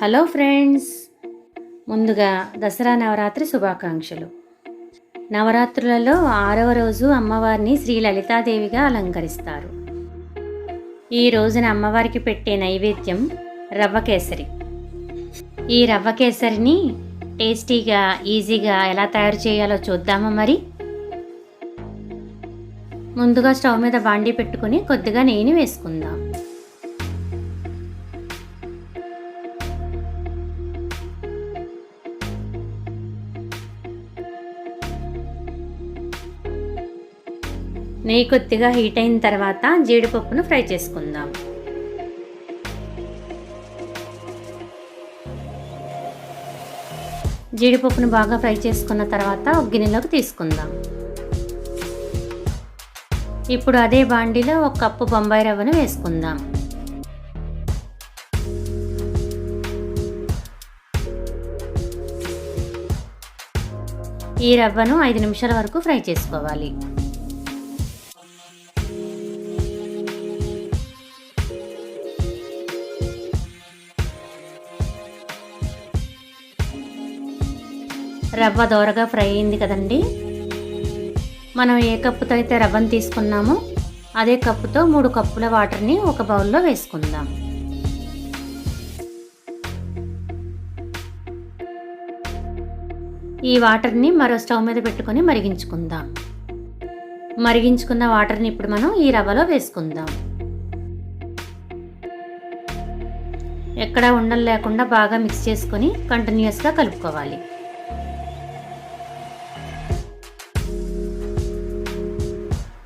Hello friends, ముందుగా దసరా నవరాత్రి శుభాకాంక్షలు. నవరాత్రులలో 6వ రోజు అమ్మవారిని శ్రీ లలితాదేవిగా అలంకరిస్తారు. ఈ రోజున అమ్మవారికి పెట్టే నైవేద్యం రవ్వ కేసరి. ఈ రవ్వ కేసరిని టేస్టీగా, ఈజీగా ఎలా తయారు చేయాలో చూద్దామా మరి. ముందుగా స్టవ్ మీద బాండీ పెట్టుకుని కొద్దిగా నెయ్యిని వేసుకుందాం. నెయ్యి కొద్దిగా హీట్ అయిన తర్వాత జీడిపప్పును ఫ్రై చేసుకుందాం. జీడిపప్పును బాగా ఫ్రై చేసుకున్న తర్వాత ఒక గిన్నెలోకి తీసుకుందాం. ఇప్పుడు అదే బాండీలో 1 కప్పు బొంబాయి రవ్వను వేసుకుందాం. ఈ రవ్వను 5 నిమిషాల వరకు ఫ్రై చేసుకోవాలి. రవ్వ దోరగా ఫ్రై అయింది కదండి. మనం ఏ కప్పుతో అయితే రవ్వను తీసుకున్నామో అదే కప్పుతో 3 కప్పుల వాటర్ని ఒక బౌల్లో వేసుకుందాం. ఈ వాటర్ని మరో స్టవ్ మీద పెట్టుకొని మరిగించుకుందాం. మరిగించుకున్న వాటర్ని ఇప్పుడు మనం ఈ రవ్వలో వేసుకుందాం. ఎక్కడా ఉండలు లేకుండా బాగా మిక్స్ చేసుకొని కంటిన్యూస్గా కలుపుకోవాలి.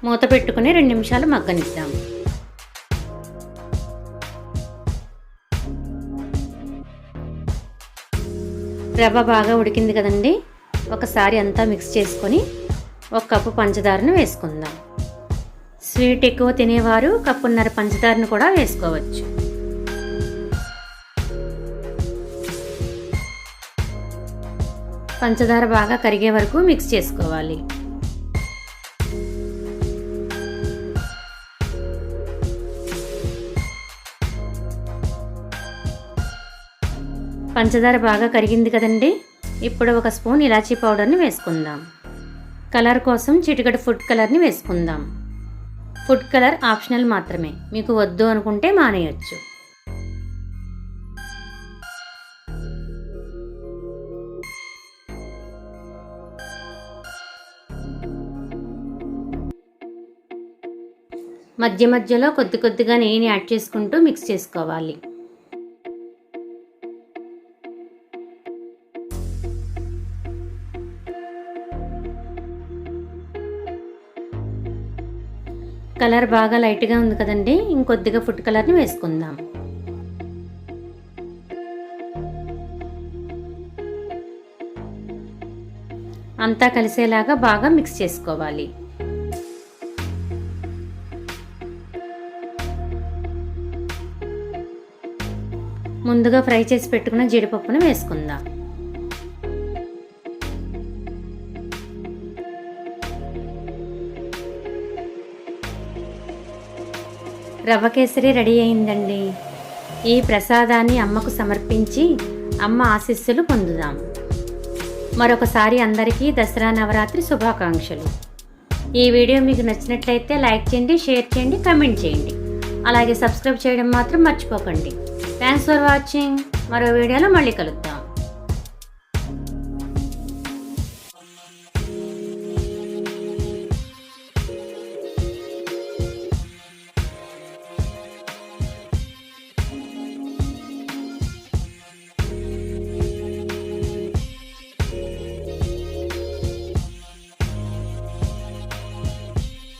మూత పెట్టుకుని 2 నిమిషాలు మగ్గనిద్దాం. రవ్వ బాగా ఉడికింది కదండి. ఒకసారి అంతా మిక్స్ చేసుకొని 1 కప్పు పంచదారను వేసుకుందాం. స్వీట్ ఎక్కువ తినేవారు 1.5 కప్పు పంచదారను కూడా వేసుకోవచ్చు. పంచదార బాగా కరిగే వరకు మిక్స్ చేసుకోవాలి. పంచదార బాగా కరిగింది కదండి. ఇప్పుడు 1 స్పూన్ ఇలాచీ పౌడర్ని వేసుకుందాం. కలర్ కోసం చిటికెడు ఫుడ్ కలర్ని వేసుకుందాం. ఫుడ్ కలర్ ఆప్షనల్ మాత్రమే, మీకు వద్దు అనుకుంటే మానేయచ్చు. మధ్య మధ్యలో కొద్దిగా నెయ్యిని యాడ్ చేసుకుంటూ మిక్స్ చేసుకోవాలి. కలర్ బాగా లైట్గా ఉంది కదండి. ఇంకొద్దిగా ఫుడ్ కలర్ని వేసుకుందాం. అంతా కలిసేలాగా బాగా మిక్స్ చేసుకోవాలి. ముందుగా ఫ్రై చేసి పెట్టుకున్న జీడిపప్పును వేసుకుందాం. రవ్వ కేసరి రెడీ అయిందండి. ఈ ప్రసాదాన్ని అమ్మకు సమర్పించి అమ్మ ఆశీస్సులు పొందుదాం. మరొకసారి అందరికీ దసరా నవరాత్రి శుభాకాంక్షలు. ఈ వీడియో మీకు నచ్చినట్లయితే లైక్ చేయండి, షేర్ చేయండి, కామెంట్ చేయండి. అలాగే సబ్స్క్రైబ్ చేయడం మాత్రం మర్చిపోకండి. Thanks for watching. మరో వీడియోలో మళ్ళీ కలుద్దాం.